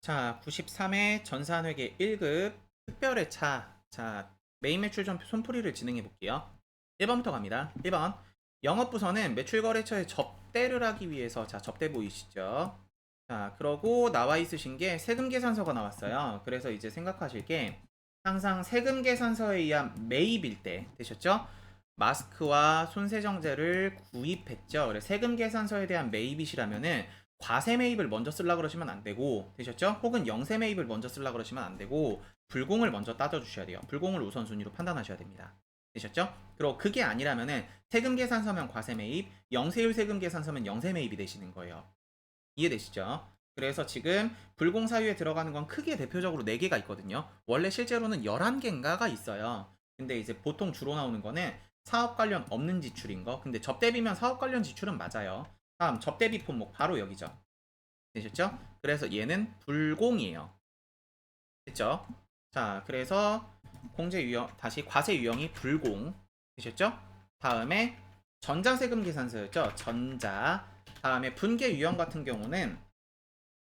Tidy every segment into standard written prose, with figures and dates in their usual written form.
자, 93회 전산회계 1급 특별회 차. 자, 메인 매출 전표 손풀이를 진행해 볼게요. 1번부터 갑니다. 1번. 영업부서는 매출 거래처에 접대를 하기 위해서, 자, 접대 보이시죠? 자, 그러고 나와 있으신 게 세금 계산서가 나왔어요. 그래서 이제 생각하실 게 항상 세금 계산서에 의한 매입일 때 되셨죠? 마스크와 손세정제를 구입했죠. 그래서 세금 계산서에 대한 매입이시라면은 과세 매입을 먼저 쓰려고 그러시면 안 되고, 되셨죠? 혹은 영세 매입을 먼저 쓰려고 그러시면 안 되고, 불공을 먼저 따져주셔야 돼요. 불공을 우선순위로 판단하셔야 됩니다. 되셨죠? 그리고 그게 아니라면은 세금 계산서면 과세 매입, 영세율 세금 계산서면 영세 매입이 되시는 거예요. 이해되시죠? 그래서 지금 불공 사유에 들어가는 건 크게 대표적으로 4개가 있거든요. 원래 실제로는 11개인가가 있어요. 근데 이제 보통 주로 나오는 거는 사업 관련 없는 지출인 거. 근데 접대비면 사업 관련 지출은 맞아요. 다음 접대비 품목 바로 여기죠. 되셨죠? 그래서 얘는 불공이에요. 됐죠? 자, 그래서 공제 유형 다시 과세 유형이 불공. 되셨죠? 다음에 전자세금 계산서였죠. 전자. 다음에 분계 유형 같은 경우는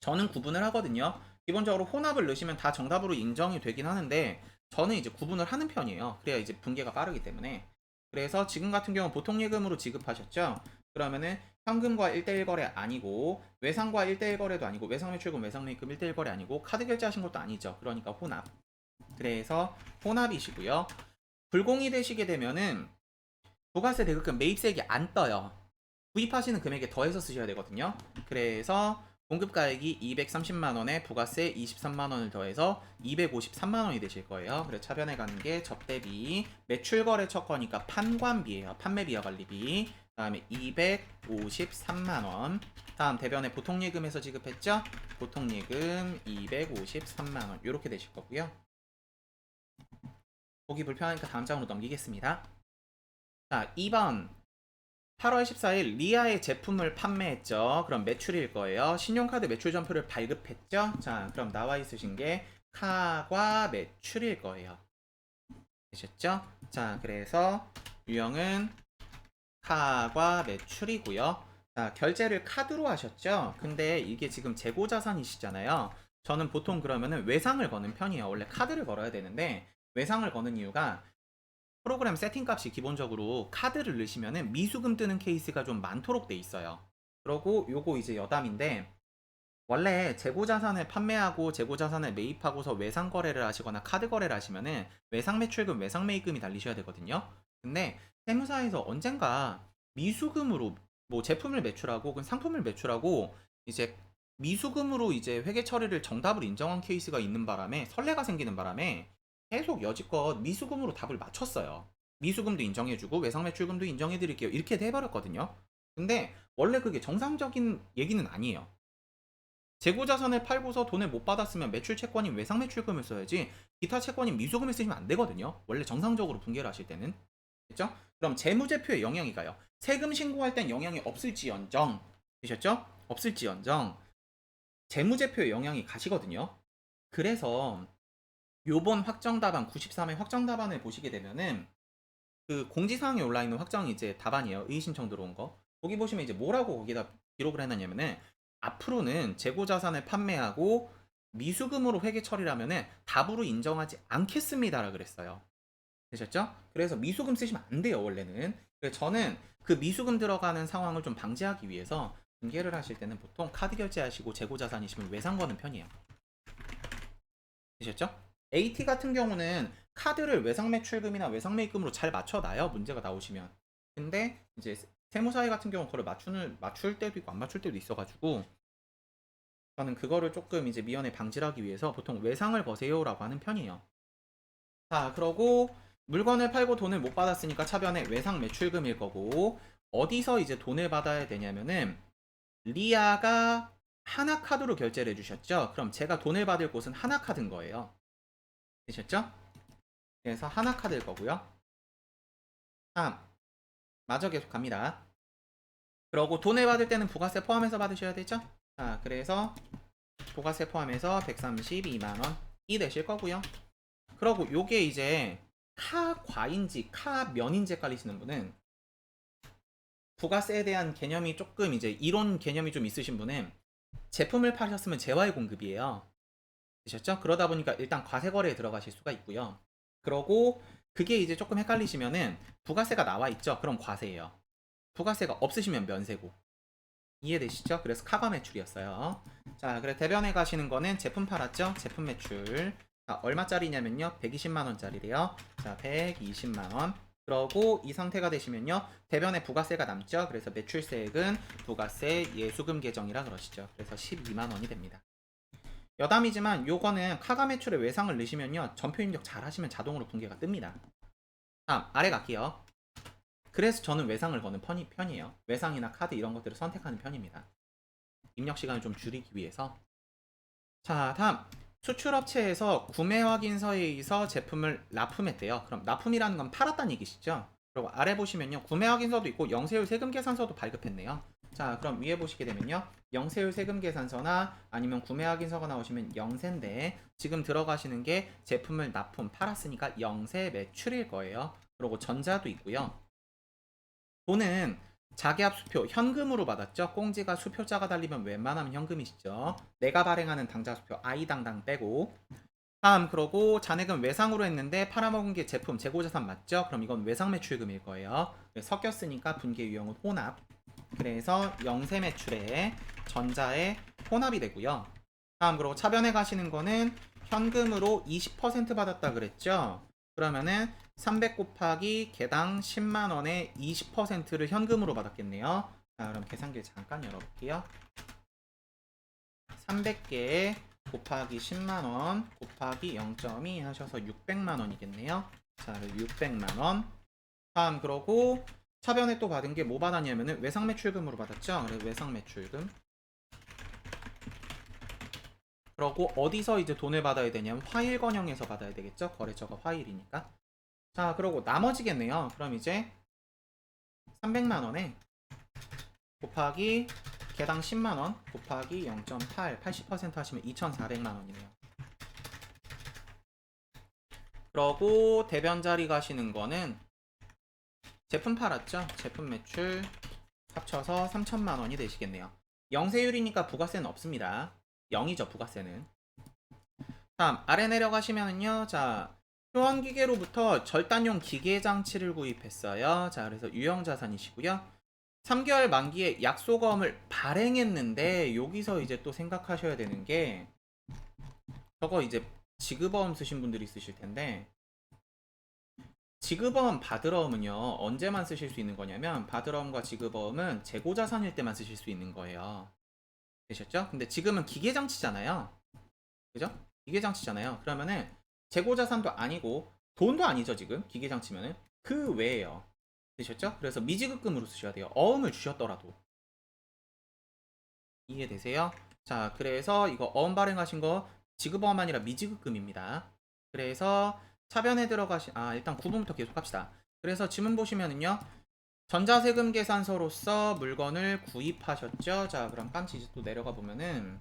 저는 구분을 하거든요. 기본적으로 혼합을 넣으시면 다 정답으로 인정이 되긴 하는데 저는 이제 구분을 하는 편이에요. 그래야 이제 분계가 빠르기 때문에. 그래서 지금 같은 경우 보통 예금으로 지급하셨죠? 그러면은 현금과 1대1 거래 아니고 외상과 1대1 거래도 아니고 외상 매출금 외상 매입금 1대1 거래 아니고 카드 결제하신 것도 아니죠. 그러니까 혼합. 그래서 혼합이시고요. 불공이 되시게 되면은 부가세 대급금 매입세액이 안 떠요. 구입하시는 금액에 더해서 쓰셔야 되거든요. 그래서 공급가액이 230만원에 부가세 23만원을 더해서 253만원이 되실 거예요. 그래서 차변에 가는 게 접대비, 매출거래처 거니까 판관비예요. 판매비와 관리비. 다음에 253만원. 다음 대변에 보통예금에서 지급했죠? 보통예금 253만원. 이렇게 되실 거고요. 보기 불편하니까 다음 장으로 넘기겠습니다. 자, 2번. 8월 14일 리아의 제품을 판매했죠. 그럼 매출일 거예요. 신용카드 매출 전표를 발급했죠. 자, 그럼 나와 있으신 게 카과 매출일 거예요. 되셨죠? 자, 그래서 유형은 카과 매출이고요. 자, 결제를 카드로 하셨죠? 근데 이게 지금 재고자산이시잖아요. 저는 보통 그러면은 외상을 거는 편이에요. 원래 카드를 걸어야 되는데 외상을 거는 이유가 프로그램 세팅 값이 기본적으로 카드를 넣으시면은 미수금 뜨는 케이스가 좀 많도록 돼 있어요. 그러고 요거 이제 여담인데 원래 재고자산을 판매하고 재고자산을 매입하고서 외상 거래를 하시거나 카드 거래를 하시면은 외상 매출금, 외상 매입금이 달리셔야 되거든요. 근데 세무사에서 언젠가 미수금으로 뭐 제품을 매출하고 혹은 상품을 매출하고 이제 미수금으로 이제 회계 처리를 정답을 인정한 케이스가 있는 바람에 선례가 생기는 바람에 계속 여지껏 미수금으로 답을 맞췄어요. 미수금도 인정해주고 외상 매출금도 인정해드릴게요. 이렇게 해버렸거든요. 근데 원래 그게 정상적인 얘기는 아니에요. 재고자산을 팔고서 돈을 못 받았으면 매출 채권인 외상 매출금을 써야지 기타 채권인 미수금을 쓰시면 안 되거든요. 원래 정상적으로 분계를 하실 때는. 됐죠? 그럼 재무제표에 영향이 가요. 세금 신고할 땐 영향이 없을지언정. 되셨죠? 없을지언정 재무제표에 영향이 가시거든요. 그래서 요번 확정답안 93회 확정답안을 보시게 되면은 그 공지사항에 올라있는 확정이 이제 답안이에요. 의의신청 들어온 거. 거기 보시면 이제 뭐라고 거기다 기록을 해놨냐면은 앞으로는 재고자산을 판매하고 미수금으로 회계 처리라면은 답으로 인정하지 않겠습니다라 그랬어요. 되셨죠? 그래서 미수금 쓰시면 안 돼요 원래는. 그래서 저는 그 미수금 들어가는 상황을 좀 방지하기 위해서 중개를 하실 때는 보통 카드 결제하시고 재고자산이시면 외상 거는 편이에요. 되셨죠? AT 같은 경우는 카드를 외상 매출금이나 외상 매입금으로 잘 맞춰놔요. 문제가 나오시면. 근데 이제 세무사회 같은 경우 그걸 맞출 때도 있고 안 맞출 때도 있어가지고 저는 그거를 조금 이제 미연에 방지를 하기 위해서 보통 외상을 거세요라고 하는 편이에요. 자, 그러고 물건을 팔고 돈을 못 받았으니까 차변에 외상 매출금일 거고 어디서 이제 돈을 받아야 되냐면은 리아가 하나카드로 결제를 해주셨죠? 그럼 제가 돈을 받을 곳은 하나카드인 거예요. 되셨죠? 그래서 하나카드일 거고요. 다음 마저 계속 갑니다. 그러고 돈을 받을 때는 부가세 포함해서 받으셔야 되죠? 자, 그래서 부가세 포함해서 132만원이 되실 거고요. 그러고 요게 이제 카과인지 카면인지 헷갈리시는 분은 부가세에 대한 개념이 조금 이제 이론 개념이 좀 있으신 분은 제품을 파셨으면 재화의 공급이에요. 되셨죠? 그러다 보니까 일단 과세 거래에 들어가실 수가 있고요. 그러고 그게 이제 조금 헷갈리시면은 부가세가 나와 있죠? 그럼 과세예요. 부가세가 없으시면 면세고. 이해되시죠? 그래서 카가 매출이었어요. 자, 그래 대변에 가시는 거는 제품 팔았죠? 제품 매출. 자, 얼마짜리냐면요. 120만 원짜리래요. 자, 120만 원. 그러고 이 상태가 되시면요. 대변에 부가세가 남죠? 그래서 매출세액은 부가세 예수금 계정이라 그러시죠. 그래서 12만 원이 됩니다. 여담이지만 요거는 카가 매출에 외상을 넣으시면요. 전표 입력 잘 하시면 자동으로 분계가 뜹니다. 다음 아래 갈게요. 그래서 저는 외상을 거는 편이에요. 외상이나 카드 이런 것들을 선택하는 편입니다. 입력 시간을 좀 줄이기 위해서. 자, 다음 수출업체에서 구매 확인서에 의해서 제품을 납품했대요. 그럼 납품이라는 건 팔았다는 얘기시죠? 그리고 아래 보시면요. 구매 확인서도 있고 영세율 세금 계산서도 발급했네요. 자, 그럼 위에 보시게 되면요. 영세율 세금 계산서나 아니면 구매 확인서가 나오시면 영세인데 지금 들어가시는 게 제품을 납품 팔았으니까 영세 매출일 거예요. 그리고 전자도 있고요. 돈은 자기압 수표 현금으로 받았죠. 꽁지가 수표자가 달리면 웬만하면 현금이시죠. 내가 발행하는 당좌 수표 아이당당 빼고. 다음 그러고 잔액은 외상으로 했는데 팔아먹은 게 제품 재고자산 맞죠? 그럼 이건 외상 매출금일 거예요. 섞였으니까 분계 유형은 혼합. 그래서 영세 매출에 전자에 혼합이 되고요. 다음 그리고 차변에 가시는 거는 현금으로 20% 받았다 그랬죠? 그러면은 300 곱하기 개당 10만 원에 20%를 현금으로 받았겠네요. 자, 그럼 계산기 잠깐 열어볼게요. 300개에 곱하기 10만 원 곱하기 0.2 하셔서 600만 원이겠네요. 자, 600만 원. 다음 그러고 차변에 또 받은 게 뭐 받았냐면은 외상 매출금으로 받았죠. 그래서 외상 매출금. 그러고 어디서 이제 돈을 받아야 되냐면 화일 건형에서 받아야 되겠죠. 거래처가 화일이니까. 자, 그러고 나머지겠네요. 그럼 이제 300만 원에 곱하기 개당 10만 원 곱하기 0.8 80% 하시면 2,400만 원이네요. 그러고 대변 자리 가시는 거는 제품 팔았죠? 제품 매출 합쳐서 3천만 원이 되시겠네요. 영세율이니까 부가세는 없습니다. 0이죠, 부가세는. 다음 아래 내려가시면은요. 자, 효원기계로부터 절단용 기계 장치를 구입했어요. 자, 그래서 유형 자산이시고요. 3개월 만기에 약소거음을 발행했는데 여기서 이제 또 생각하셔야 되는 게 저거 이제 지급어음 쓰신 분들이 있으실 텐데 지급어음 받으러음은요 언제만 쓰실 수 있는 거냐면 받으러음과 지급어음은 재고자산일 때만 쓰실 수 있는 거예요. 되셨죠? 근데 지금은 기계장치잖아요. 그죠? 기계장치잖아요. 그러면은 재고자산도 아니고 돈도 아니죠 지금 기계장치면은 그 외에요. 되셨죠? 그래서 미지급금으로 쓰셔야 돼요. 어음을 주셨더라도. 이해되세요? 자, 그래서 이거 어음 발행하신 거 지급어음 아니라 미지급금입니다. 그래서 차변에 들어가신 일단 구분부터 계속 합시다. 그래서 지문 보시면은요. 전자세금 계산서로서 물건을 구입하셨죠? 자, 그럼 깜치 이제 또 내려가 보면은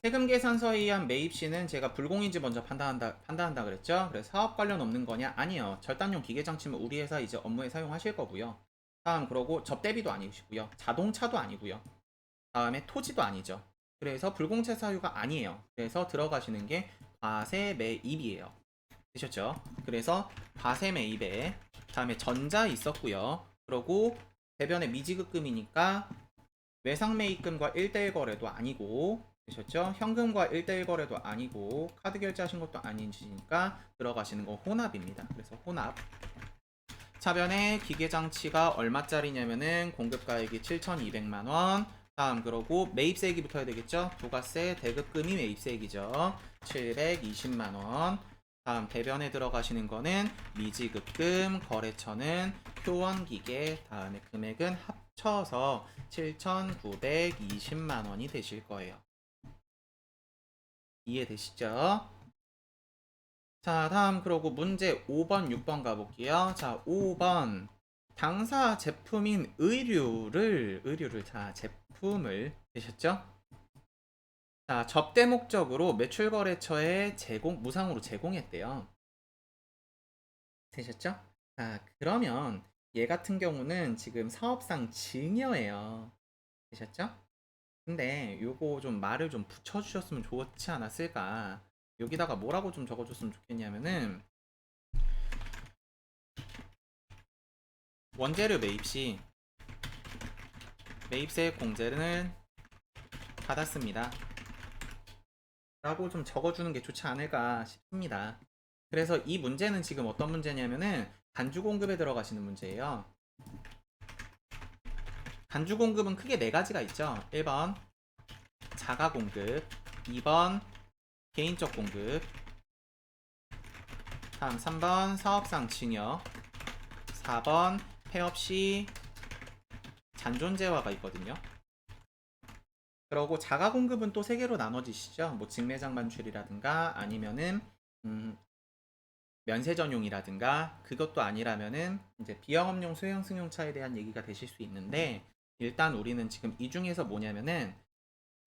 세금 계산서에 의한 매입 시는 제가 불공인지 먼저 판단한다 그랬죠? 그래서 사업 관련 없는 거냐? 아니요. 절단용 기계 장치면 우리 회사 이제 업무에 사용하실 거고요. 다음 그러고 접대비도 아니시고요. 자동차도 아니고요. 다음에 토지도 아니죠. 그래서 불공채 사유가 아니에요. 그래서 들어가시는 게 과세 매입이에요. 되셨죠? 그래서 과세 매입에 다음에 전자 있었고요. 그러고 대변에 미지급금이니까 외상매입금과 1대1 거래도 아니고 되셨죠? 현금과 1대1 거래도 아니고 카드 결제하신 것도 아니시니까 들어가시는 거 혼합입니다. 그래서 혼합. 차변에 기계장치가 얼마짜리냐면은 공급가액이 7,200만원. 다음 그러고 매입세액이 붙어야 되겠죠? 부가세 대급금이 매입세액이죠. 720만원. 다음 대변에 들어가시는 거는 미지급금, 거래처는 효원기계, 다음에 금액은 합쳐서 7,920만원이 되실 거예요. 이해되시죠? 자, 다음 그러고 문제 5번, 6번 가볼게요. 자, 5번. 당사 제품인 자, 제품을 되셨죠? 자, 접대 목적으로 매출거래처에 무상으로 제공했대요. 되셨죠? 자, 그러면 얘 같은 경우는 지금 사업상 증여예요. 되셨죠? 근데 요거 좀 말을 좀 붙여주셨으면 좋지 않았을까. 여기다가 뭐라고 좀 적어줬으면 좋겠냐면은 원재료 매입 시 매입세 공제를 받았습니다 라고 좀 적어주는 게 좋지 않을까 싶습니다. 그래서 이 문제는 지금 어떤 문제냐면은 간주 공급에 들어가시는 문제예요. 간주 공급은 크게 네 가지가 있죠. 1번 자가 공급, 2번 개인적 공급, 다음 3번 사업상 증여, 4번 폐업 시 잔존재화가 있거든요. 그러고 자가 공급은 또 세 개로 나눠지시죠. 뭐 직매장 반출이라든가 아니면은 면세 전용이라든가, 그것도 아니라면은 이제 비영업용 소형 승용차에 대한 얘기가 되실 수 있는데, 일단 우리는 지금 이 중에서 뭐냐면은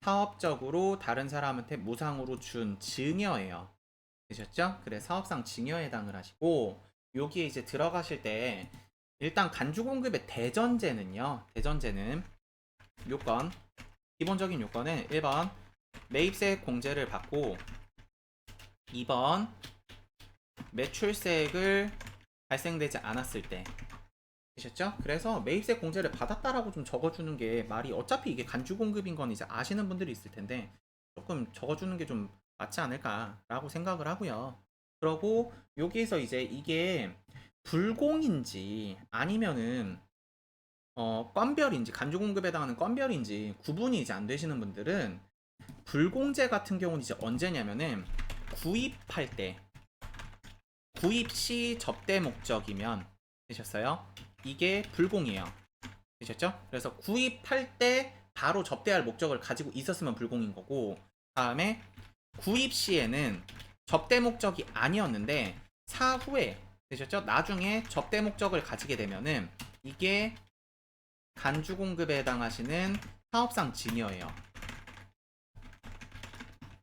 사업적으로 다른 사람한테 무상으로 준 증여예요. 되셨죠? 그래 사업상 증여에 해당을 하시고, 여기에 이제 들어가실 때 일단 간주 공급의 대전제는요. 대전제는 요건, 기본적인 요건은 1번 매입세 공제를 받고, 2번 매출세액을 발생되지 않았을 때. 되셨죠? 그래서 매입세 공제를 받았다라고 좀 적어주는 게, 말이 어차피 이게 간주 공급인 건 이제 아시는 분들이 있을 텐데 조금 적어주는 게 좀 맞지 않을까라고 생각을 하고요. 그러고 여기에서 이제 이게 불공인지 아니면은 건별인지, 간주 공급에 해당하는 건별인지 구분이 이제 안 되시는 분들은, 불공제 같은 경우는 이제 언제냐면은 구입할 때, 구입 시 접대 목적이면, 되셨어요? 이게 불공이에요. 되셨죠? 그래서 구입할 때 바로 접대할 목적을 가지고 있었으면 불공인 거고, 다음에 구입 시에는 접대 목적이 아니었는데 사후에, 되셨죠? 나중에 접대 목적을 가지게 되면은 이게 간주 공급에 해당하시는 사업상 증여예요.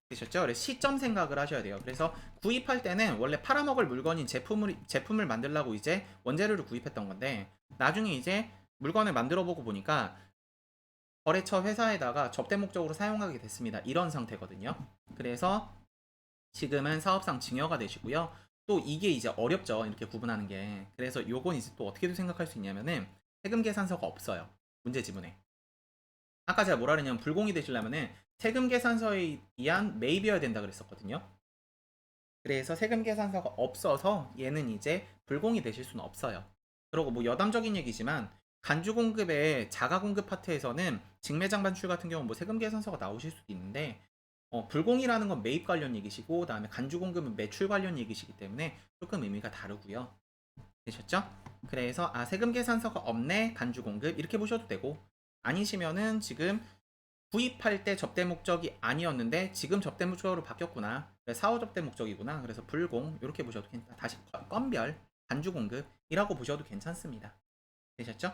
되셨죠? 그래서 시점 생각을 하셔야 돼요. 그래서 구입할 때는 원래 팔아먹을 물건인 제품을 만들려고 이제 원재료를 구입했던 건데, 나중에 이제 물건을 만들어 보고 보니까 거래처 회사에다가 접대 목적으로 사용하게 됐습니다. 이런 상태거든요. 그래서 지금은 사업상 증여가 되시고요. 또 이게 이제 어렵죠. 이렇게 구분하는 게. 그래서 요건 이제 또 어떻게도 생각할 수 있냐면은 세금 계산서가 없어요. 문제 지문에. 아까 제가 뭐라 그랬냐면, 불공이 되시려면은 세금 계산서에 의한 매입이어야 된다 그랬었거든요. 그래서 세금 계산서가 없어서 얘는 이제 불공이 되실 수는 없어요. 그리고 뭐 여담적인 얘기지만 간주 공급의 자가 공급 파트에서는 직매장 반출 같은 경우 뭐 세금 계산서가 나오실 수도 있는데, 불공이라는 건 매입 관련 얘기시고, 그다음에 간주 공급은 매출 관련 얘기시기 때문에 조금 의미가 다르고요. 되셨죠? 그래서 세금 계산서가 없네 간주 공급 이렇게 보셔도 되고, 아니시면은 지금 구입할 때 접대 목적이 아니었는데 지금 접대 목적으로 바뀌었구나, 사후 접대 목적이구나, 그래서 불공 이렇게 보셔도 괜찮다. 다시 건별 간주 공급이라고 보셔도 괜찮습니다. 되셨죠?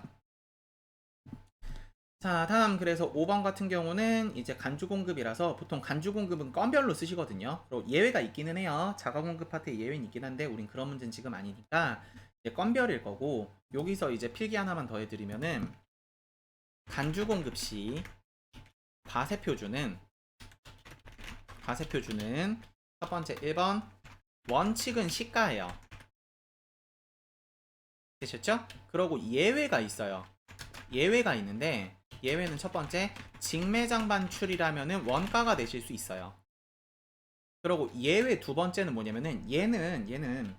자, 다음 그래서 5번 같은 경우는 이제 간주 공급이라서 보통 간주 공급은 건별로 쓰시거든요. 그리고 예외가 있기는 해요. 자가 공급 파트에 예외는 있긴 한데 우린 그런 문제는 지금 아니니까 이제 건별일 거고, 여기서 이제 필기 하나만 더 해드리면은 간주 공급 시 과세표준은 첫 번째 1번 원칙은 시가예요. 되셨죠? 그러고 예외가 있어요. 예외가 있는데, 예외는 첫 번째 직매장 반출이라면은 원가가 되실 수 있어요. 그리고 예외 두 번째는 뭐냐면은 얘는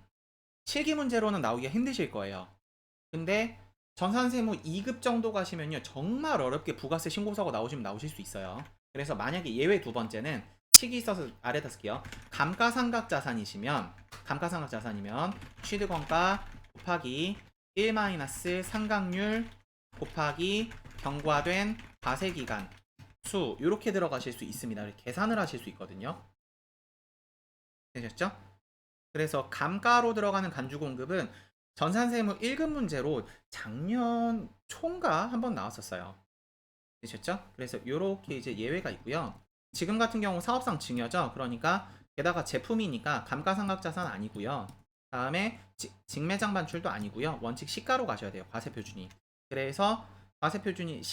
실기 문제로는 나오기가 힘드실 거예요. 근데 전산세무 2급 정도 가시면요 정말 어렵게 부가세 신고서가 나오실 수 있어요. 그래서 만약에 예외 두 번째는 칙이 있어서 아래다 쓸게요. 감가상각자산이시면, 감가상각자산이면 취득원가 곱하기 1-상각률 곱하기 경과된 과세기간 수, 이렇게 들어가실 수 있습니다. 계산을 하실 수 있거든요. 되셨죠? 그래서 감가로 들어가는 간주 공급은 전산세무 1급 문제로 작년 초인가 한번 나왔었어요. 되셨죠? 그래서 이렇게 이제 예외가 있고요. 지금 같은 경우 사업상 증여죠. 그러니까 게다가 제품이니까 감가상각자산 아니고요. 다음에 직매장 반출도 아니고요. 원칙 시가로 가셔야 돼요. 과세표준이. 그래서 과세표준이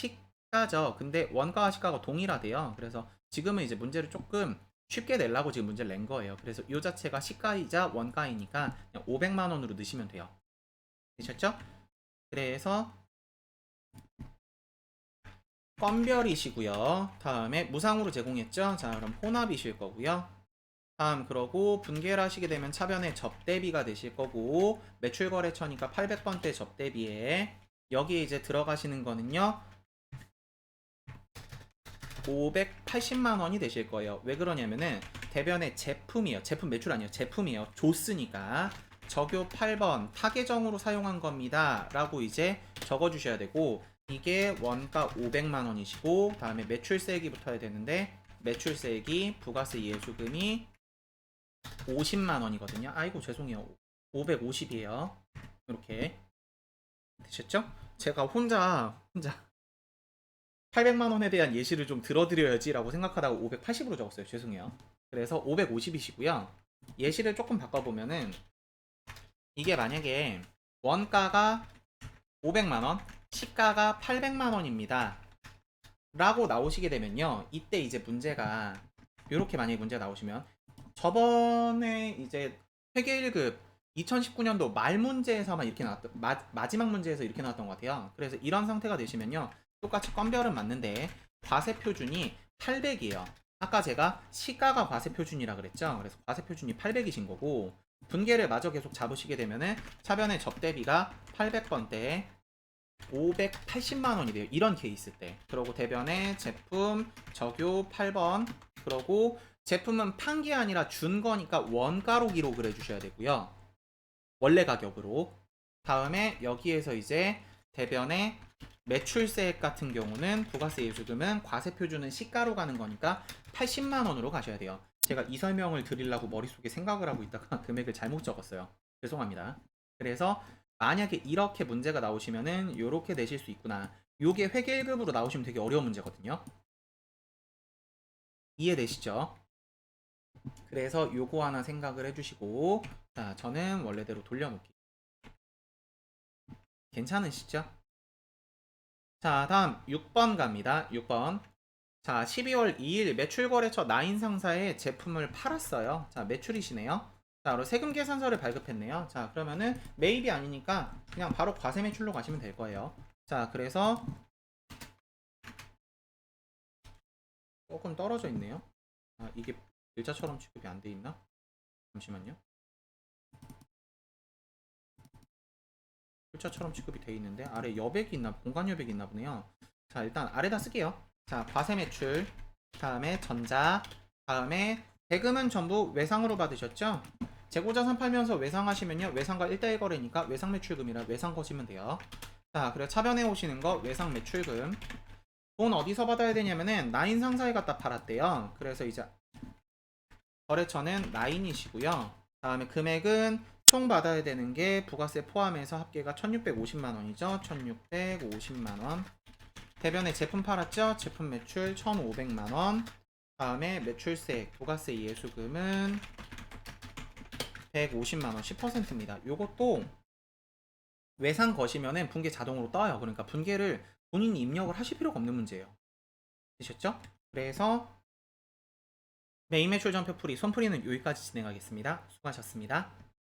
시가죠. 근데 원가와 시가가 동일하대요. 그래서 지금은 이제 문제를 조금 쉽게 내려고 지금 문제를 낸 거예요. 그래서 이 자체가 시가이자 원가이니까 그냥 500만 원으로 넣으시면 돼요. 되셨죠? 그래서 건별이시고요. 다음에 무상으로 제공했죠. 자, 그럼 혼합이실 거고요. 다음 그러고 분개를 하시게 되면 차변에 접대비가 되실 거고 매출 거래처니까 800번대 접대비에 여기에 이제 들어가시는 거는요. 580만 원이 되실 거예요. 왜 그러냐면은 대변의 제품이에요. 제품 매출 아니에요. 제품이에요. 줬으니까 적요 8번 타계정으로 사용한 겁니다. 라고 이제 적어 주셔야 되고 이게 원가 500만 원이시고 다음에 매출세액이 붙어야 되는데 매출세액이 부가세 예수금이 50만 원이거든요. 아이고 죄송해요. 550이에요. 이렇게 되셨죠? 제가 혼자 800만 원에 대한 예시를 좀 들어드려야지라고 생각하다가 580으로 적었어요. 죄송해요. 그래서 550이시고요. 예시를 조금 바꿔보면은 이게 만약에 원가가 500만 원, 시가가 800만 원입니다. 라고 나오시게 되면요. 이때 이제 문제가 이렇게 만약에 문제가 나오시면 저번에 이제 회계 1급 2019년도 말 문제에서만 이렇게 나왔던 마지막 문제에서 이렇게 나왔던 것 같아요. 그래서 이런 상태가 되시면요. 똑같이 건별은 맞는데 과세 표준이 800이에요. 아까 제가 시가가 과세 표준이라 그랬죠. 그래서 과세 표준이 800이신 거고 분계를 마저 계속 잡으시게 되면은 차변의 접대비가 800번대에 580만 원이 돼요. 이런 케이스 때. 그리고 대변에 제품 적요 8번. 그리고 제품은 판 게 아니라 준 거니까 원가로 기록을 해주셔야 되고요. 원래 가격으로. 다음에 여기에서 이제 대변에 매출세액 같은 경우는 부가세 예수금은 과세 표준은 시가로 가는 거니까 80만 원으로 가셔야 돼요. 제가 이 설명을 드리려고 머릿속에 생각을 하고 있다가 금액을 잘못 적었어요. 죄송합니다. 그래서 만약에 이렇게 문제가 나오시면은 요렇게 내실 수 있구나. 요게 회계 1급으로 나오시면 되게 어려운 문제거든요. 이해되시죠? 그래서 요거 하나 생각을 해주시고 자 저는 원래대로 돌려놓기 괜찮으시죠? 자 다음 6번 갑니다. 6번 자 12월 2일 매출거래처 나인 상사에 제품을 팔았어요. 자 매출이시네요. 자 그리고 세금 계산서를 발급했네요. 자 그러면은 매입이 아니니까 그냥 바로 과세 매출로 가시면 될 거예요. 자 그래서 조금 떨어져 있네요. 아 이게 일자처럼 취급이 안 돼 있나? 잠시만요. 글자처럼 취급이 돼 있는데 아래 여백이 있나 공간 여백이 있나 보네요. 자 일단 아래다 쓸게요. 자 과세 매출 다음에 전자 다음에 대금은 전부 외상으로 받으셨죠? 재고자산 팔면서 외상하시면요 외상과 1대1 거래니까 외상 매출금이라 외상 거시면 돼요. 자 그리고 차변에 오시는 거 외상 매출금 돈 어디서 받아야 되냐면은 나인 상사에 갖다 팔았대요. 그래서 이제 거래처는 나인이시고요. 다음에 금액은 총 받아야 되는 게 부가세 포함해서 합계가 1650만 원이죠. 1650만 원. 대변에 제품 팔았죠? 제품 매출 1500만 원. 다음에 매출세 부가세 예수금은 150만 원, 10%입니다. 요것도 외상 거시면은 분계 자동으로 떠요. 그러니까 분계를 본인이 입력을 하실 필요가 없는 문제예요. 되셨죠? 그래서 메인 매출 전표 풀이, 손풀이는 여기까지 진행하겠습니다. 수고하셨습니다.